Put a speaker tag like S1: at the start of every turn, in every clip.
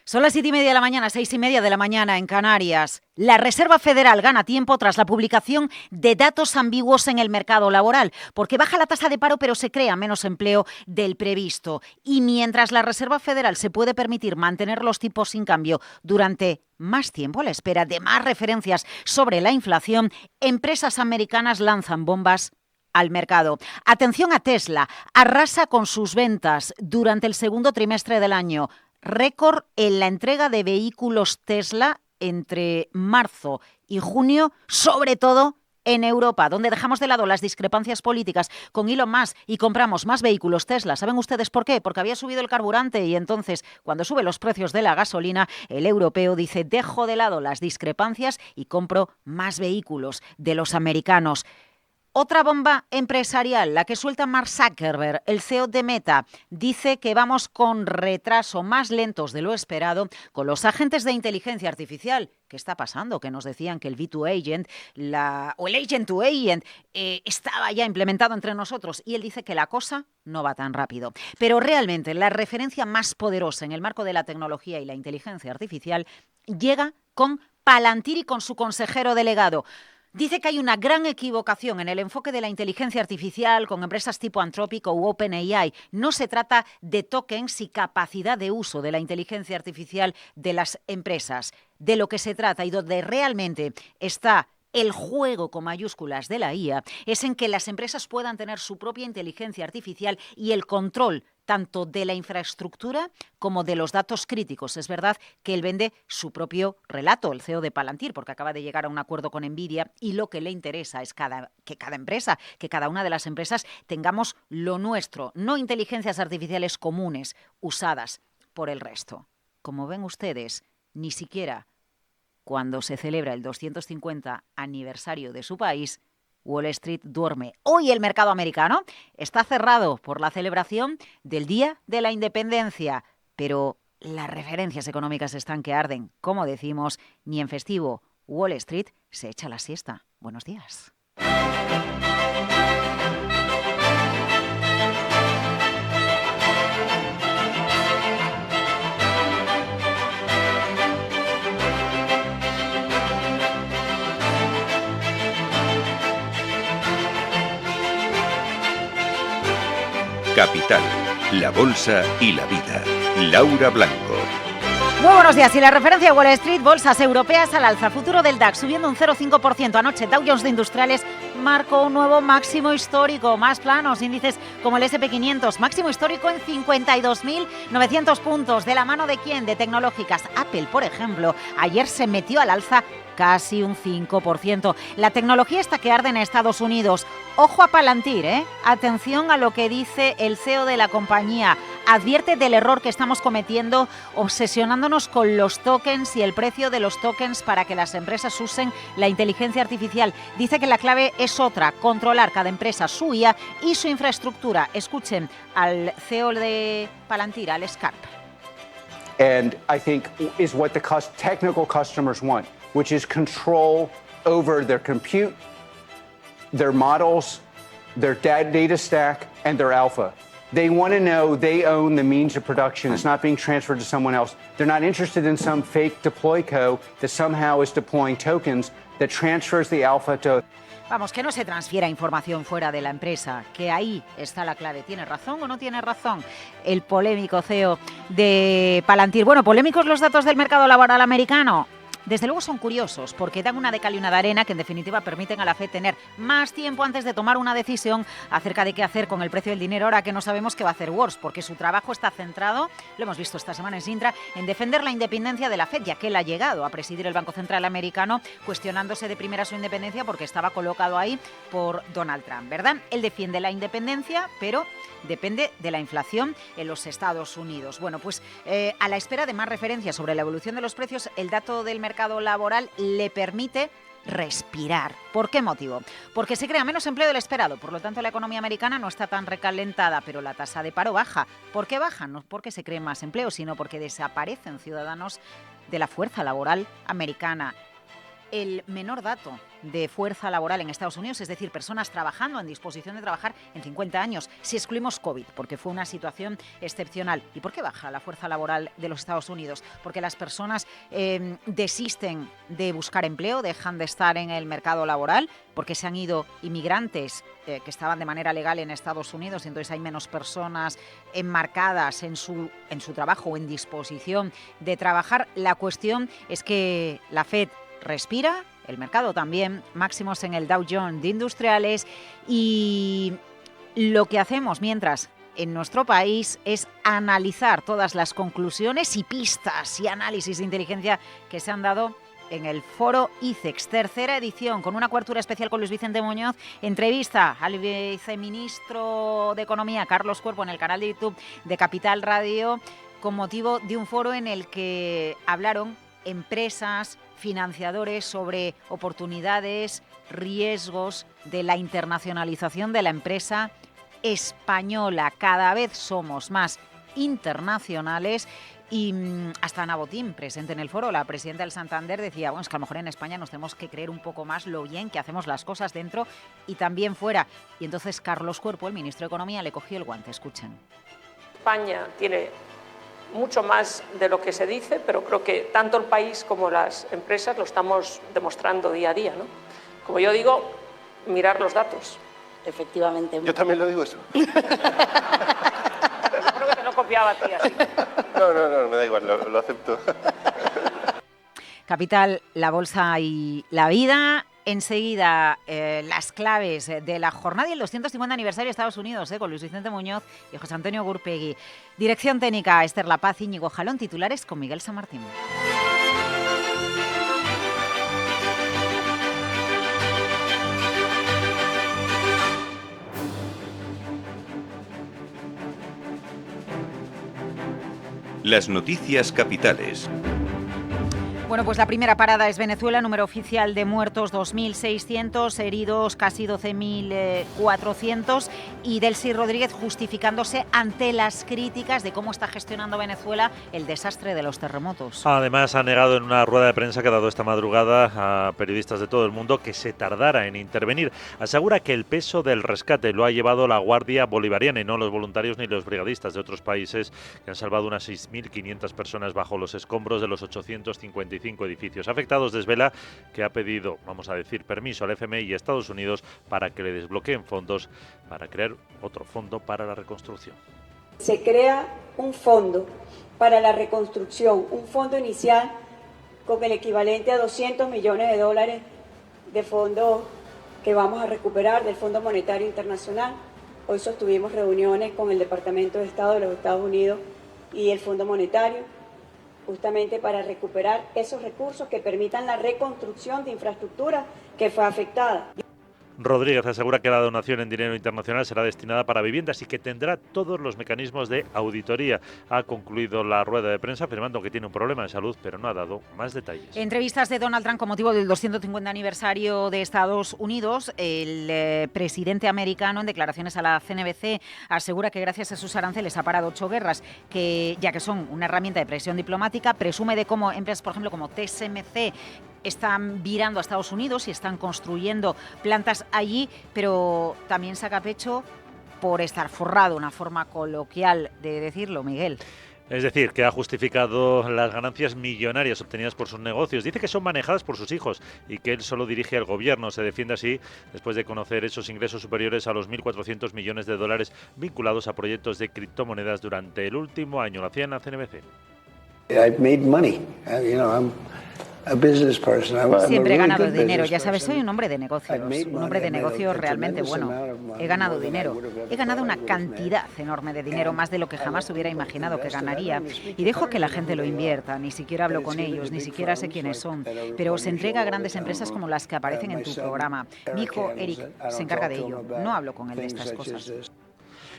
S1: Son las 7:30 de la mañana, 6:30 de la mañana en Canarias. La Reserva Federal gana tiempo tras la publicación de datos ambiguos en el mercado laboral, porque baja la tasa de paro pero se crea menos empleo del previsto. Y mientras la Reserva Federal se puede permitir mantener los tipos sin cambio durante más tiempo a la espera de más referencias sobre la inflación, empresas americanas lanzan bombas al mercado. Atención a Tesla, arrasa con sus ventas durante el segundo trimestre del año. Récord en la entrega de vehículos Tesla entre marzo y junio, sobre todo en Europa, donde dejamos de lado las discrepancias políticas con Elon Musk y compramos más vehículos Tesla. ¿Saben ustedes por qué? Porque había subido el carburante y entonces, cuando suben los precios de la gasolina, el europeo dice, dejo de lado las discrepancias y compro más vehículos de los americanos. Otra bomba empresarial, la que suelta Mark Zuckerberg, el CEO de Meta, dice que vamos con retraso, más lentos de lo esperado, con los agentes de inteligencia artificial. ¿Qué está pasando? Que nos decían que el V2Agent o el Agent to Agent estaba ya implementado entre nosotros y él dice que la cosa no va tan rápido. Pero realmente la referencia más poderosa en el marco de la tecnología y la inteligencia artificial llega con Palantir y con su consejero delegado. Dice que hay una gran equivocación en el enfoque de la inteligencia artificial con empresas tipo Anthropic o OpenAI. No se trata de tokens y capacidad de uso de la inteligencia artificial de las empresas. De lo que se trata y donde realmente está el juego con mayúsculas de la IA es en que las empresas puedan tener su propia inteligencia artificial y el control tanto de la infraestructura como de los datos críticos. Es verdad que él vende su propio relato, el CEO de Palantir, porque acaba de llegar a un acuerdo con Nvidia y lo que le interesa es que cada empresa, que cada una de las empresas tengamos lo nuestro, no inteligencias artificiales comunes usadas por el resto. Como ven ustedes, ni siquiera cuando se celebra el 250 aniversario de su país, Wall Street duerme. Hoy el mercado americano está cerrado por la celebración del Día de la Independencia, pero las referencias económicas están que arden. Como decimos, ni en festivo Wall Street se echa la siesta. Buenos días.
S2: Capital, la bolsa y la vida. Laura Blanco.
S1: Muy buenos días. Y la referencia de Wall Street, bolsas europeas al alza. Futuro del DAX subiendo un 0,5%. Anoche Dow Jones de Industriales marcó un nuevo máximo histórico. Más planos, índices como el SP500. Máximo histórico en 52.900 puntos. ¿De la mano de quién? De tecnológicas. Apple, por ejemplo, ayer se metió al alza casi un 5%. La tecnología está que arde en Estados Unidos. Ojo a Palantir, ¿eh? Atención a lo que dice el CEO de la compañía. Advierte del error que estamos cometiendo obsesionándonos con los tokens y el precio de los tokens para que las empresas usen la inteligencia artificial. Dice que la clave es otra, controlar cada empresa su IA y su infraestructura. Escuchen al CEO de Palantir, Alex Karp.
S3: And I think is what the technical customers want, which is control over their compute, their models, their data stack, and their alpha. They want to know they own the means of production. It's not being transferred to someone else. They're not interested in some fake deploy co that somehow is deploying tokens that transfers the alpha to...
S1: Vamos, que no se transfiera información fuera de la empresa, que ahí está la clave. ¿Tiene razón o no tiene razón el polémico CEO de Palantir? Bueno, polémicos los datos del mercado laboral americano. Desde luego son curiosos porque dan una de cal y una de arena que en definitiva permiten a la FED tener más tiempo antes de tomar una decisión acerca de qué hacer con el precio del dinero ahora que no sabemos qué va a hacer Wars, porque su trabajo está centrado, lo hemos visto esta semana en Sintra, en defender la independencia de la FED, ya que él ha llegado a presidir el Banco Central americano cuestionándose de primera su independencia porque estaba colocado ahí por Donald Trump, ¿verdad? Él defiende la independencia, pero depende de la inflación en los Estados Unidos. Bueno, pues a la espera de más referencias sobre la evolución de los precios, el dato del mercado laboral le permite respirar. ¿Por qué motivo? Porque se crea menos empleo del esperado, por lo tanto la economía americana no está tan recalentada, pero la tasa de paro baja. ¿Por qué baja? No porque se cree más empleo, sino porque desaparecen ciudadanos de la fuerza laboral americana. el menor dato de fuerza laboral en Estados Unidos, es decir, personas trabajando en disposición de trabajar en 50 años, si excluimos COVID, porque fue una situación excepcional. ¿Y por qué baja la fuerza laboral de los Estados Unidos? Porque las personas desisten de buscar empleo, dejan de estar en el mercado laboral, porque se han ido inmigrantes que estaban de manera legal en Estados Unidos y entonces hay menos personas enmarcadas en su trabajo o en disposición de trabajar. La cuestión es que la FED respira, el mercado también, máximos en el Dow Jones de Industriales, y lo que hacemos mientras en nuestro país es analizar todas las conclusiones y pistas y análisis de inteligencia que se han dado en el Foro ICEX, tercera edición, con una cobertura especial con Luis Vicente Muñoz, entrevista al viceministro de Economía, Carlos Cuerpo, en el canal de YouTube de Capital Radio, con motivo de un foro en el que hablaron empresas, financiadores sobre oportunidades, riesgos de la internacionalización de la empresa española. Cada vez somos más internacionales y hasta Ana Botín, presente en el foro, la presidenta del Santander, decía, bueno, es que a lo mejor en España nos tenemos que creer un poco más lo bien que hacemos las cosas dentro y también fuera. Y entonces Carlos Cuerpo, el ministro de Economía, le cogió el guante. Escuchen.
S4: España tiene mucho más de lo que se dice, pero creo que tanto el país como las empresas lo estamos demostrando día a día, ¿no? Como yo digo, mirar los datos.
S5: Efectivamente.
S6: Yo también lo digo eso.
S4: Creo que te lo copiaba a ti así.
S6: No, me da igual, lo acepto.
S1: Capital, la bolsa y la vida. Enseguida, las claves de la jornada y el 250 aniversario de Estados Unidos, con Luis Vicente Muñoz y José Antonio Gurpegui. Dirección técnica, Esther La Paz, Íñigo Jalón. Titulares con Miguel San Martín.
S2: Las noticias capitales.
S1: Bueno, pues la primera parada es Venezuela, número oficial de muertos 2.600, heridos casi 12.400, y Delcy Rodríguez justificándose ante las críticas de cómo está gestionando Venezuela el desastre de los terremotos.
S7: Además, ha negado en una rueda de prensa que ha dado esta madrugada a periodistas de todo el mundo que se tardara en intervenir. Asegura que el peso del rescate lo ha llevado la Guardia Bolivariana y no los voluntarios ni los brigadistas de otros países, que han salvado unas 6.500 personas bajo los escombros de los 855 edificios afectados. Desvela que ha pedido, vamos a decir, permiso al FMI y a Estados Unidos para que le desbloqueen fondos para crear otro fondo para la reconstrucción.
S8: Se crea un fondo para la reconstrucción, un fondo inicial con el equivalente a $200 millones de fondos que vamos a recuperar del Fondo Monetario Internacional. Hoy sostuvimos reuniones con el Departamento de Estado de los Estados Unidos y el Fondo Monetario, justamente para recuperar esos recursos que permitan la reconstrucción de infraestructura que fue afectada.
S7: Rodríguez asegura que la donación en dinero internacional será destinada para viviendas y que tendrá todos los mecanismos de auditoría. Ha concluido la rueda de prensa afirmando que tiene un problema de salud, pero no ha dado más detalles.
S1: Entrevistas de Donald Trump con motivo del 250 aniversario de Estados Unidos. El presidente americano, en declaraciones a la CNBC, asegura que gracias a sus aranceles ha parado 8 guerras, que ya que son una herramienta de presión diplomática. Presume de cómo empresas, por ejemplo, como TSMC, están virando a Estados Unidos y están construyendo plantas allí, pero también saca pecho por estar forrado, una forma coloquial de decirlo, Miguel.
S7: Es decir, que ha justificado las ganancias millonarias obtenidas por sus negocios. Dice que son manejadas por sus hijos y que él solo dirige al gobierno. Se defiende así después de conocer esos ingresos superiores a los 1.400 millones de dólares vinculados a proyectos de criptomonedas durante el último año. Lo hacía en la CNBC.
S9: I've made money. I'm a business person.
S1: Siempre he ganado dinero, ya sabes, soy un hombre de negocios, un hombre de negocios realmente bueno. He ganado dinero, he ganado una cantidad enorme de dinero, más de lo que jamás hubiera imaginado que ganaría. Y dejo que la gente lo invierta, ni siquiera hablo con ellos, ni siquiera sé quiénes son, pero se entrega a grandes empresas como las que aparecen en tu programa. Mi hijo Eric se encarga de ello, no hablo con él de estas cosas.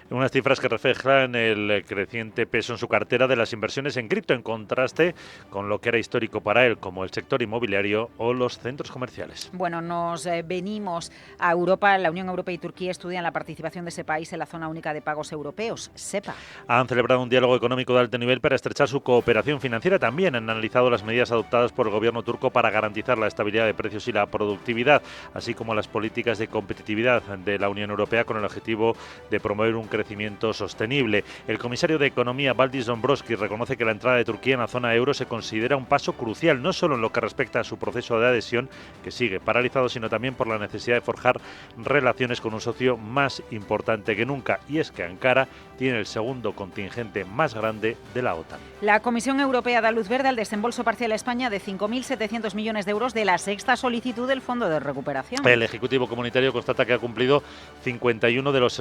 S7: Unas cifras que reflejan el creciente peso en su cartera de las inversiones en cripto, en contraste con lo que era histórico para él, como el sector inmobiliario o los centros comerciales.
S1: Bueno, nos venimos a Europa. La Unión Europea y Turquía estudian la participación de ese país en la zona única de pagos europeos, SEPA.
S7: Han celebrado un diálogo económico de alto nivel para estrechar su cooperación financiera. También han analizado las medidas adoptadas por el gobierno turco para garantizar la estabilidad de precios y la productividad, así como las políticas de competitividad de la Unión Europea con el objetivo de promover un crecimiento sostenible. El comisario de Economía, Valdis Dombrovskis, reconoce que la entrada de Turquía en la zona euro se considera un paso crucial, no solo en lo que respecta a su proceso de adhesión, que sigue paralizado, sino también por la necesidad de forjar relaciones con un socio más importante que nunca, y es que Ankara tiene el segundo contingente más grande de la OTAN.
S1: La Comisión Europea da luz verde al desembolso parcial a España de 5.700 millones de euros de la sexta solicitud del Fondo de Recuperación.
S7: El Ejecutivo Comunitario constata que ha cumplido 51 de los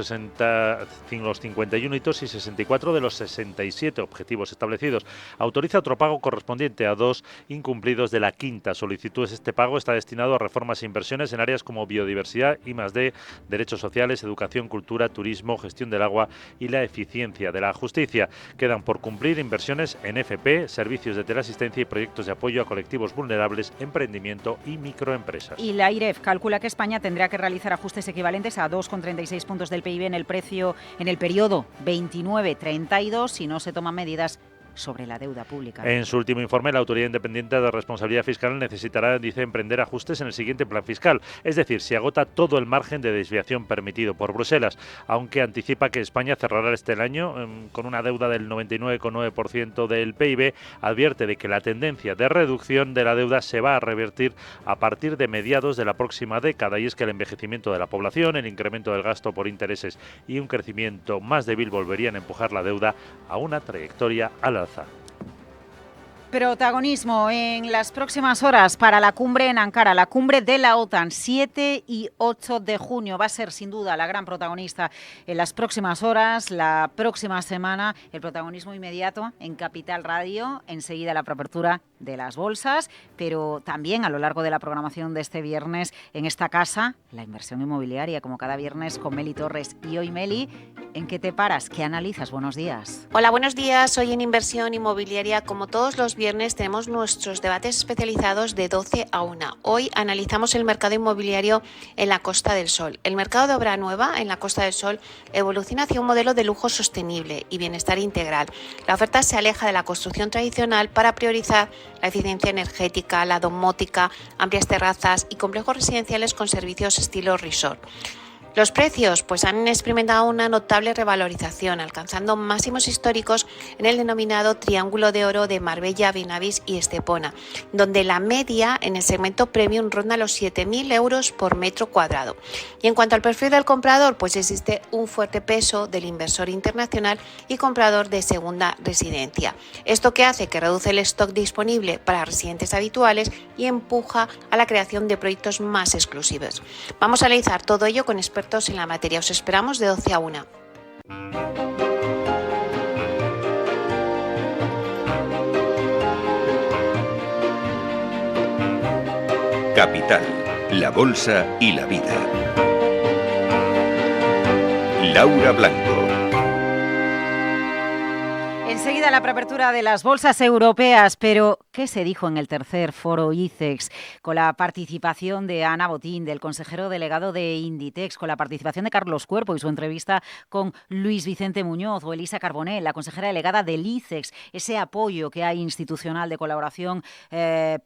S7: 51 hitos y 64 de los 67 objetivos establecidos. Autoriza otro pago correspondiente a 2 incumplidos de la quinta solicitud. Este pago está destinado a reformas e inversiones en áreas como biodiversidad, I+D, derechos sociales, educación, cultura, turismo, gestión del agua y la eficiencia de la justicia. Quedan por cumplir inversiones en FP, servicios de teleasistencia y proyectos de apoyo a colectivos vulnerables, emprendimiento y microempresas.
S1: Y la IREF calcula que España tendrá que realizar ajustes equivalentes a 2,36 puntos del PIB en el periodo 29-32 si no se toman medidas sobre la deuda pública.
S7: En su último informe, la Autoridad Independiente de Responsabilidad Fiscal necesitará, dice, emprender ajustes en el siguiente plan fiscal, es decir, si agota todo el margen de desviación permitido por Bruselas, aunque anticipa que España cerrará el año con una deuda del 99,9% del PIB, advierte de que la tendencia de reducción de la deuda se va a revertir a partir de mediados de la próxima década, y es que el envejecimiento de la población, el incremento del gasto por intereses y un crecimiento más débil volverían a empujar la deuda a una trayectoria al alza.
S1: Protagonismo en las próximas horas para la cumbre en Ankara, la cumbre de la OTAN, 7 y 8 de junio. Va a ser sin duda la gran protagonista en las próximas horas, la próxima semana. El protagonismo inmediato en Capital Radio, enseguida la reapertura de las bolsas, pero también a lo largo de la programación de este viernes en esta casa, la inversión inmobiliaria, como cada viernes con Meli Torres. Y hoy, Meli, ¿en qué te paras? ¿Qué analizas? Buenos días.
S5: Hola, buenos días. Hoy en Inversión Inmobiliaria, como todos los viernes, tenemos nuestros debates especializados de 12 a 1. Hoy analizamos el mercado inmobiliario en la Costa del Sol. El mercado de obra nueva en la Costa del Sol evoluciona hacia un modelo de lujo sostenible y bienestar integral. La oferta se aleja de la construcción tradicional para priorizar la eficiencia energética, la domótica, amplias terrazas y complejos residenciales con servicios estilo resort. Los precios pues han experimentado una notable revalorización, alcanzando máximos históricos en el denominado Triángulo de Oro de Marbella, Benavís y Estepona, donde la media en el segmento premium ronda los 7.000 euros por metro cuadrado. Y en cuanto al perfil del comprador, pues existe un fuerte peso del inversor internacional y comprador de segunda residencia. Esto que hace que reduce el stock disponible para residentes habituales y empuja a la creación de proyectos más exclusivos. Vamos a analizar todo ello con expertos en la materia. Os esperamos de 12 a 1.
S2: Capital, la bolsa y la vida. Laura Blanco.
S1: Enseguida la preapertura de las bolsas europeas, pero ¿qué se dijo en el tercer foro ICEX? Con la participación de Ana Botín, del consejero delegado de Inditex, con la participación de Carlos Cuerpo y su entrevista con Luis Vicente Muñoz o Elisa Carbonell, la consejera delegada del ICEX, ese apoyo que hay institucional de colaboración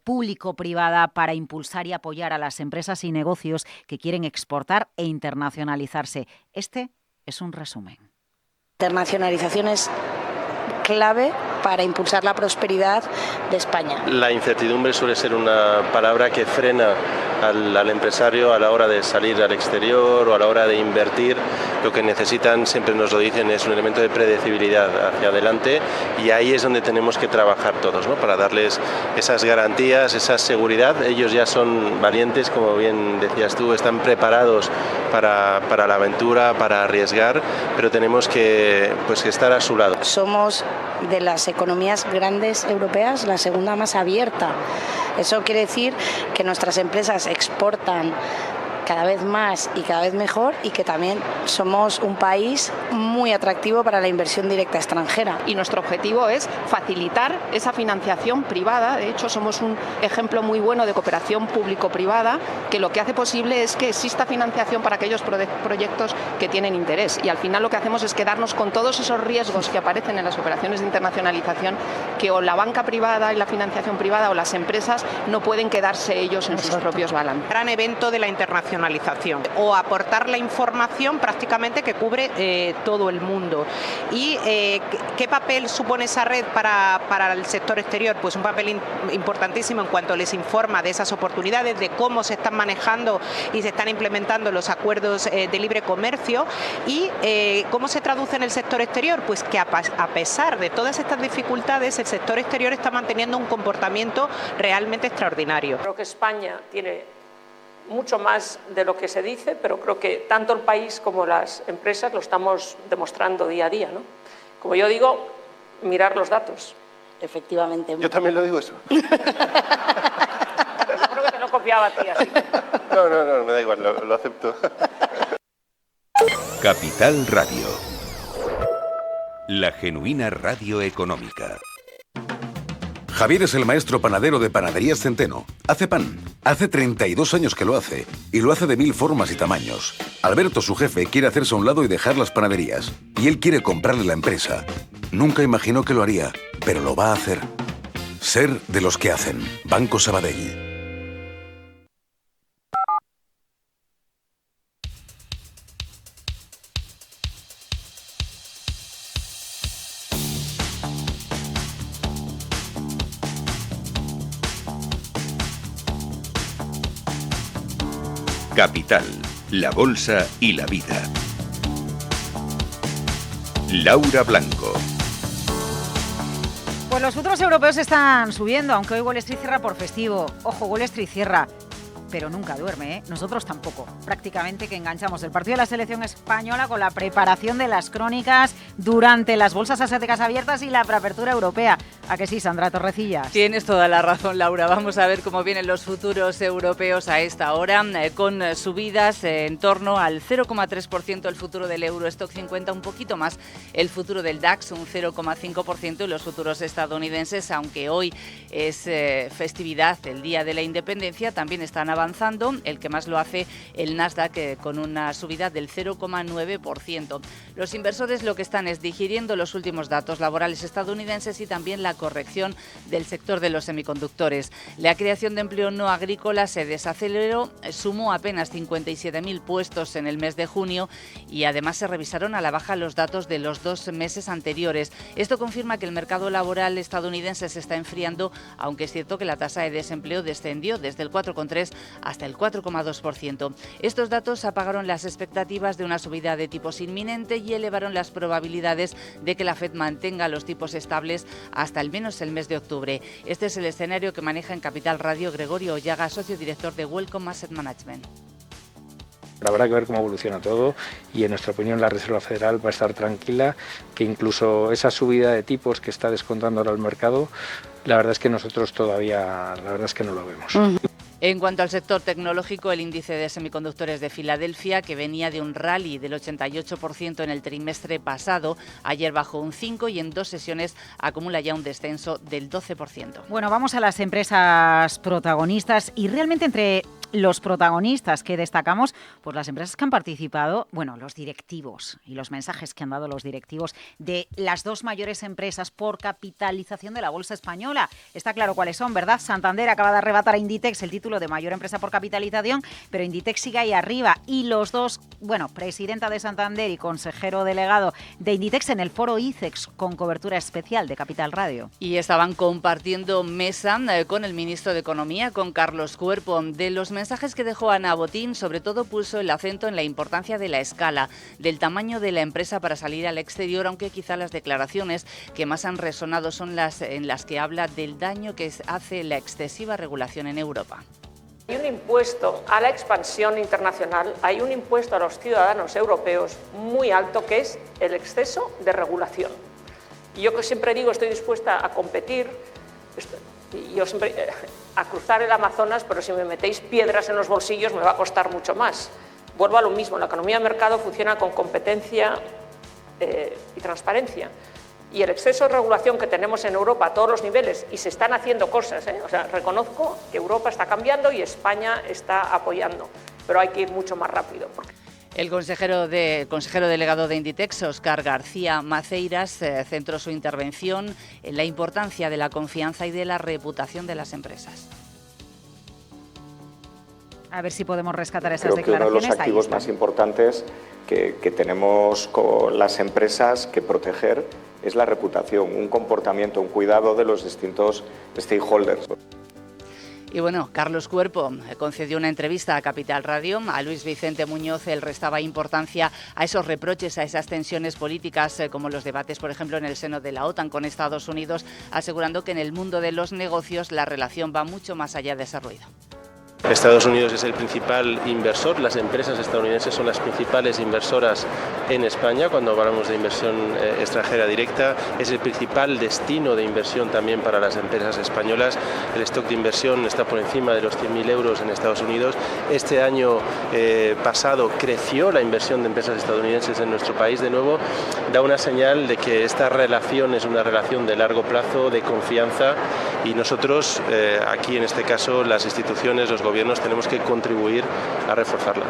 S1: público-privada para impulsar y apoyar a las empresas y negocios que quieren exportar e internacionalizarse. Este es un resumen.
S10: Internacionalización es clave para impulsar la prosperidad de España.
S6: La incertidumbre suele ser una palabra que frena al empresario a la hora de salir al exterior o a la hora de invertir. Lo que necesitan, siempre nos lo dicen, es un elemento de predecibilidad hacia adelante, y ahí es donde tenemos que trabajar todos, ¿no? Para darles esas garantías, esa seguridad. Ellos ya son valientes, como bien decías tú, están preparados para la aventura, para arriesgar, pero tenemos que estar a su lado.
S10: Somos de las economías grandes europeas la segunda más abierta. Eso quiere decir que nuestras empresas exportan cada vez más y cada vez mejor, y que también somos un país muy atractivo para la inversión directa extranjera.
S11: Y nuestro objetivo es facilitar esa financiación privada. De hecho, somos un ejemplo muy bueno de cooperación público-privada, que lo que hace posible es que exista financiación para aquellos proyectos que tienen interés. Y al final lo que hacemos es quedarnos con todos esos riesgos que aparecen en las operaciones de internacionalización, que o la banca privada y la financiación privada o las empresas no pueden quedarse ellos en sus propios balances.
S12: Gran evento de la internacionalización, o aportar la información prácticamente que cubre todo el mundo. ¿Y qué papel supone esa red para el sector exterior? Pues un papel importantísimo en cuanto les informa de esas oportunidades, de cómo se están manejando y se están implementando los acuerdos de libre comercio, y cómo se traduce en el sector exterior, pues que a pesar de todas estas dificultades, el sector exterior está manteniendo un comportamiento realmente extraordinario.
S4: Creo que España tiene mucho más de lo que se dice, pero creo que tanto el país como las empresas lo estamos demostrando día a día, ¿no? Como yo digo, mirar los datos.
S10: Efectivamente.
S6: Yo también lo digo eso.
S4: Creo que te lo copiaba a ti así.
S6: No, me da igual, lo acepto.
S2: Capital Radio. La genuina radio económica.
S13: Javier es el maestro panadero de Panaderías Centeno. Hace pan. Hace 32 años que lo hace. Y lo hace de 1000 formas y tamaños. Alberto, su jefe, quiere hacerse a un lado y dejar las panaderías. Y él quiere comprarle la empresa. Nunca imaginó que lo haría, pero lo va a hacer. Ser de los que hacen. Banco Sabadell.
S2: Capital, la bolsa y la vida. Laura Blanco.
S1: Pues los futuros europeos están subiendo, aunque hoy Wall Street cierra por festivo. Ojo, Wall Street cierra, pero nunca duerme, ¿eh? Nosotros tampoco. Prácticamente que enganchamos el partido de la selección española con la preparación de las crónicas durante las bolsas asiáticas abiertas y la preapertura europea. ¿A que sí, Sandra Torrecillas?
S14: Tienes toda la razón, Laura. Vamos a ver cómo vienen los futuros europeos a esta hora, con subidas en torno al 0,3% el futuro del Eurostock 50, un poquito más el futuro del DAX, un 0,5%, y los futuros estadounidenses, aunque hoy es festividad, el Día de la Independencia, también están avanzando. El que más lo hace el Nasdaq, con una subida del 0,9%. Los inversores lo que están es digiriendo los últimos datos laborales estadounidenses y también la corrección del sector de los semiconductores. La creación de empleo no agrícola se desaceleró, sumó apenas 57.000 puestos en el mes de junio y además se revisaron a la baja los datos de los 2 meses anteriores. Esto confirma que el mercado laboral estadounidense se está enfriando, aunque es cierto que la tasa de desempleo descendió desde el 4,3 hasta el 4,2%. Estos datos apagaron las expectativas de una subida de tipos inminente y elevaron las probabilidades de que la FED mantenga los tipos estables hasta al menos el mes de octubre. Este es el escenario que maneja en Capital Radio Gregorio Ollaga, socio director de Welcome Asset Management.
S15: Habrá que ver cómo evoluciona todo y en nuestra opinión la Reserva Federal va a estar tranquila, que incluso esa subida de tipos que está descontando ahora el mercado, la verdad es que nosotros todavía, la verdad es que no lo vemos.
S14: En cuanto al sector tecnológico, el índice de semiconductores de Filadelfia, que venía de un rally del 88% en el trimestre pasado, ayer bajó un 5% y en 2 sesiones acumula ya un descenso del 12%.
S1: Bueno, vamos a las empresas protagonistas y realmente entre los protagonistas que destacamos, pues las empresas que han participado, bueno, los directivos y los mensajes que han dado los directivos de las 2 mayores empresas por capitalización de la bolsa española. Está claro cuáles son, ¿verdad? Santander acaba de arrebatar a Inditex el título de mayor empresa por capitalización, pero Inditex sigue ahí arriba y los dos, bueno, presidenta de Santander y consejero delegado de Inditex en el foro ICEX con cobertura especial de Capital Radio.
S14: Y estaban compartiendo mesa con el ministro de Economía, con Carlos Cuerpo. De los mensajes que dejó Ana Botín, sobre todo puso el acento en la importancia de la escala, del tamaño de la empresa para salir al exterior, aunque quizá las declaraciones que más han resonado son las en las que habla del daño que hace la excesiva regulación en Europa.
S4: Hay un impuesto a la expansión internacional, hay un impuesto a los ciudadanos europeos muy alto, que es el exceso de regulación. Y yo que siempre digo, estoy dispuesta a competir, Y yo siempre, a cruzar el Amazonas, pero si me metéis piedras en los bolsillos me va a costar mucho más. Vuelvo a lo mismo, la economía de mercado funciona con competencia y transparencia. Y el exceso de regulación que tenemos en Europa a todos los niveles, y se están haciendo cosas, o sea, reconozco que Europa está cambiando y España está apoyando, pero hay que ir mucho más rápido.
S14: El consejero delegado de Inditex, Óscar García Maceiras, centró su intervención en la importancia de la confianza y de la reputación de las empresas.
S1: A ver si podemos rescatar esas
S16: Creo
S1: declaraciones.
S16: Que uno de los activos más importantes que tenemos con las empresas que proteger es la reputación, un comportamiento, un cuidado de los distintos stakeholders.
S14: Y bueno, Carlos Cuerpo concedió una entrevista a Capital Radio. A Luis Vicente Muñoz él restaba importancia a esos reproches, a esas tensiones políticas, como los debates, por ejemplo, en el seno de la OTAN con Estados Unidos, asegurando que en el mundo de los negocios la relación va mucho más allá de ese ruido.
S6: Estados Unidos es el principal inversor, las empresas estadounidenses son las principales inversoras en España cuando hablamos de inversión extranjera directa, es el principal destino de inversión también para las empresas españolas, el stock de inversión está por encima de los 100.000 euros en Estados Unidos, este año pasado creció la inversión de empresas estadounidenses en nuestro país, de nuevo da una señal de que esta relación es una relación de largo plazo, de confianza y nosotros aquí en este caso las instituciones, los gobiernos tenemos que contribuir a reforzarla.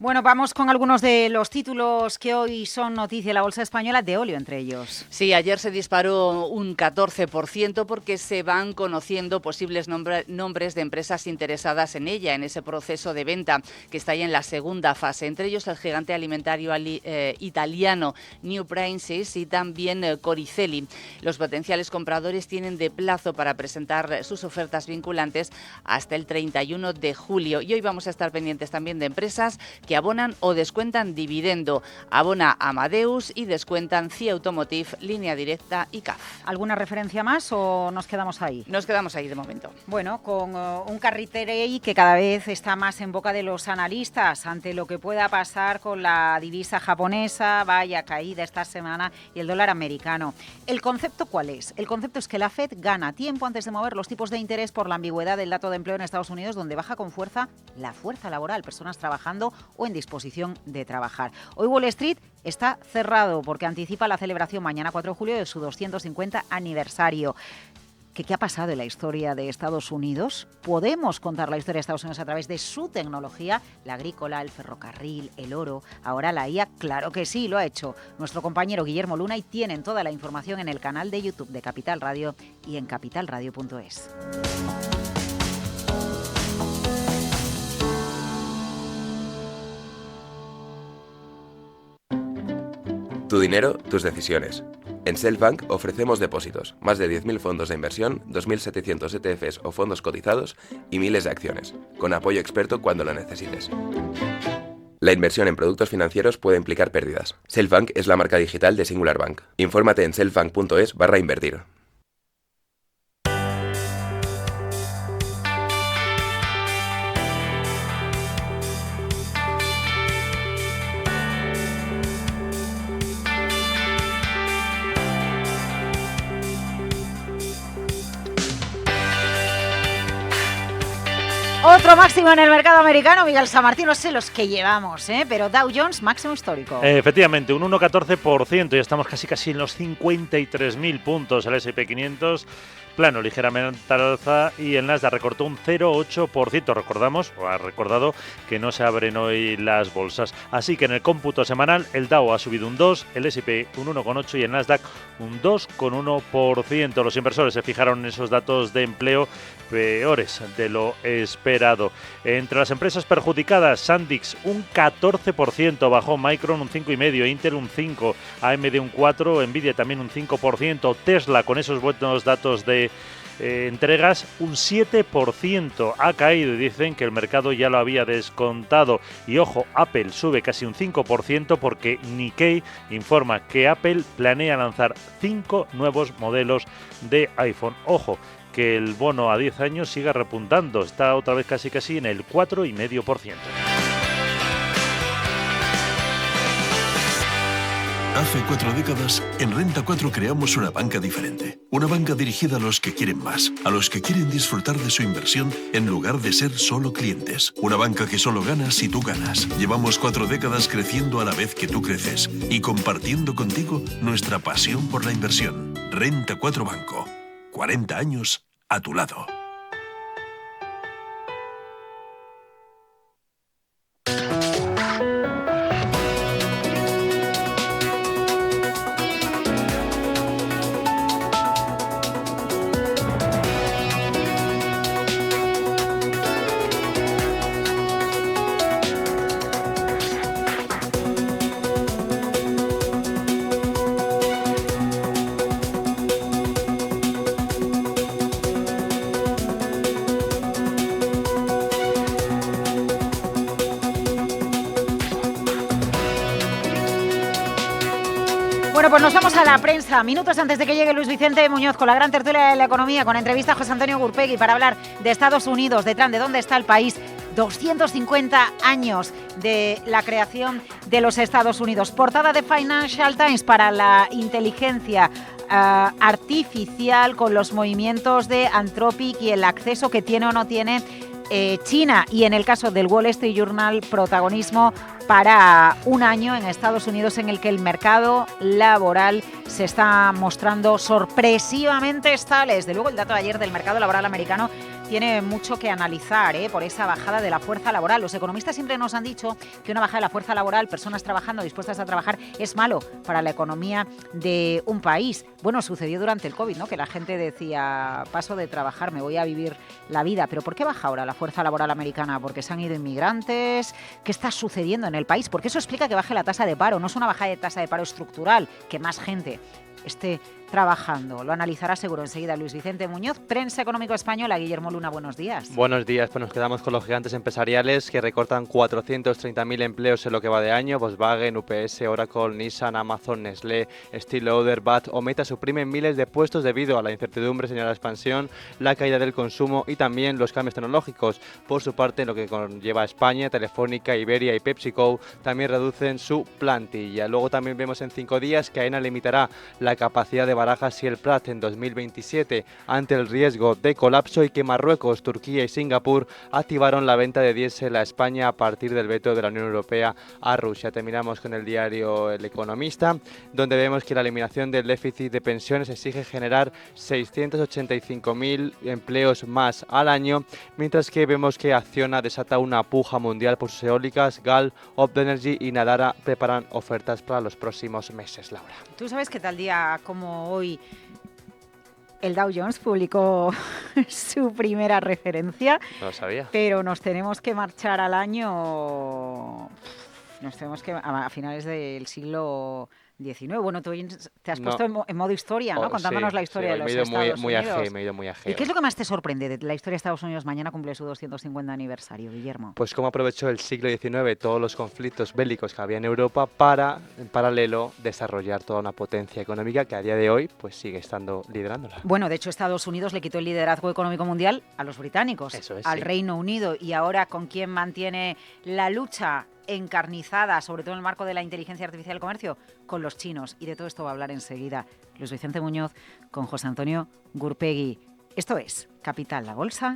S1: Bueno, vamos con algunos de los títulos que hoy son noticia en la bolsa española, de óleo entre ellos.
S14: Sí, ayer se disparó un 14% porque se van conociendo posibles nombres de empresas interesadas en ella, en ese proceso de venta que está ahí en la segunda fase. Entre ellos el gigante alimentario italiano New Princess y también Coricelli. Los potenciales compradores tienen de plazo para presentar sus ofertas vinculantes hasta el 31 de julio. Y hoy vamos a estar pendientes también de empresas que abonan o descuentan dividendo. Abona Amadeus y descuentan CIA Automotive, Línea Directa y CAF.
S1: ¿Alguna referencia más o nos quedamos ahí?
S14: Nos quedamos ahí de momento.
S1: Bueno, con un Carriterei que cada vez está más en boca de los analistas ante lo que pueda pasar con la divisa japonesa, vaya caída esta semana, y el dólar americano. ¿El concepto cuál es? El concepto es que la Fed gana tiempo antes de mover los tipos de interés por la ambigüedad del dato de empleo en Estados Unidos, donde baja con fuerza la fuerza laboral, personas trabajando o en disposición de trabajar. Hoy Wall Street está cerrado porque anticipa la celebración mañana 4 de julio de su 250 aniversario. ¿Qué ha pasado en la historia de Estados Unidos? ¿Podemos contar la historia de Estados Unidos a través de su tecnología? La agrícola, el ferrocarril, el oro, ahora la IA. Claro que sí, lo ha hecho nuestro compañero Guillermo Luna y tienen toda la información en el canal de YouTube de Capital Radio y en capitalradio.es.
S17: Tu dinero, tus decisiones. En Selfbank ofrecemos depósitos, más de 10.000 fondos de inversión, 2.700 ETFs o fondos cotizados y miles de acciones, con apoyo experto cuando lo necesites. La inversión en productos financieros puede implicar pérdidas. Selfbank es la marca digital de Singular Bank. Infórmate en selfbank.es/invertir.
S1: Otro máximo en el mercado americano, Miguel San Martín, no sé los que llevamos, pero Dow Jones, máximo histórico.
S7: Efectivamente, un 1,14%, ya estamos casi en los 53.000 puntos, el S&P 500, plano, ligeramente al alza, y el Nasdaq recortó un 0,8%, recordamos, o ha recordado, que no se abren hoy las bolsas, así que en el cómputo semanal el Dow ha subido un 2%, el S&P un 1,8% y el Nasdaq un 2,1%. Los inversores se fijaron en esos datos de empleo peores de lo esperado. Entre las empresas perjudicadas, Sandvik un 14%, bajó Micron un 5,5%, Intel un 5%, AMD un 4%, Nvidia también un 5%, Tesla con esos buenos datos de entregas un 7%, ha caído y dicen que el mercado ya lo había descontado. Y ojo, Apple sube casi un 5% porque Nikkei informa que Apple planea lanzar 5 nuevos modelos de iPhone. Ojo, que el bono a 10 años siga repuntando, está otra vez casi en el 4,5%.
S18: Hace 4 décadas, en Renta 4 creamos una banca diferente. Una banca dirigida a los que quieren más, a los que quieren disfrutar de su inversión en lugar de ser solo clientes. Una banca que solo gana si tú ganas. Llevamos 4 décadas creciendo a la vez que tú creces y compartiendo contigo nuestra pasión por la inversión. Renta 4 Banco. 40 años a tu lado.
S1: Bueno, pues nos vamos a la prensa. Minutos antes de que llegue Luis Vicente Muñoz con la gran tertulia de la economía, con entrevista a José Antonio Gurpegui para hablar de Estados Unidos, de Trump, de dónde está el país. 250 años de la creación de los Estados Unidos. Portada de Financial Times para la inteligencia artificial con los movimientos de Anthropic y el acceso que tiene o no tiene China. Y en el caso del Wall Street Journal, protagonismo para un año en Estados Unidos en el que el mercado laboral se está mostrando sorpresivamente estable. Desde luego, el dato de ayer del mercado laboral americano tiene mucho que analizar por esa bajada de la fuerza laboral. Los economistas siempre nos han dicho que una bajada de la fuerza laboral, personas trabajando, dispuestas a trabajar, es malo para la economía de un país. Bueno, sucedió durante el COVID, ¿no? Que la gente decía, paso de trabajar, me voy a vivir la vida. ¿Pero por qué baja ahora la fuerza laboral americana? ¿Porque se han ido inmigrantes? ¿Qué está sucediendo en el país? Porque eso explica que baje la tasa de paro. No es una bajada de tasa de paro estructural, que más gente esté trabajando. Lo analizará seguro enseguida Luis Vicente Muñoz. Prensa Económico Española. Guillermo Luna, buenos días.
S19: Buenos días, pues nos quedamos con los gigantes empresariales que recortan 430.000 empleos en lo que va de año. Volkswagen, UPS, Oracle, Nissan, Amazon, Nestlé, Estée Lauder, BAT o Meta suprimen miles de puestos debido a la incertidumbre, señala la expansión, la caída del consumo y también los cambios tecnológicos. Por su parte, en lo que conlleva a España, Telefónica, Iberia y PepsiCo también reducen su plantilla. Luego también vemos en 5 días que AENA limitará la capacidad de Barajas y el Prat en 2027 ante el riesgo de colapso y que Marruecos, Turquía y Singapur activaron la venta de diésel a España a partir del veto de la Unión Europea a Rusia. Terminamos con el diario El Economista, donde vemos que la eliminación del déficit de pensiones exige generar 685.000 empleos más al año, mientras que vemos que Acciona desata una puja mundial por sus eólicas. Gal, Opdenergy y Nadara preparan ofertas para los próximos meses, Laura.
S1: Tú sabes que tal día como hoy el Dow Jones publicó su primera referencia.
S19: No lo sabía.
S1: Pero nos tenemos que marchar al año... Nos tenemos que a finales del siglo XIX. Bueno, tú te has puesto en modo historia, ¿no? Contándonos la historia de los Estados Unidos.
S19: Me he ido muy ajeno.
S1: ¿Y qué es lo que más te sorprende de la historia de Estados Unidos? Mañana cumple su 250 aniversario, Guillermo.
S19: Pues cómo aprovechó el siglo XIX todos los conflictos bélicos que había en Europa para, en paralelo, desarrollar toda una potencia económica que a día de hoy pues sigue estando liderándola.
S1: Bueno, de hecho, Estados Unidos le quitó el liderazgo económico mundial a los británicos, al Reino Unido. Y ahora, ¿con quién mantiene la lucha encarnizada, sobre todo en el marco de la inteligencia artificial del comercio? Con los chinos. Y de todo esto va a hablar enseguida Luis Vicente Muñoz con José Antonio Gurpegui. Esto es Capital, la Bolsa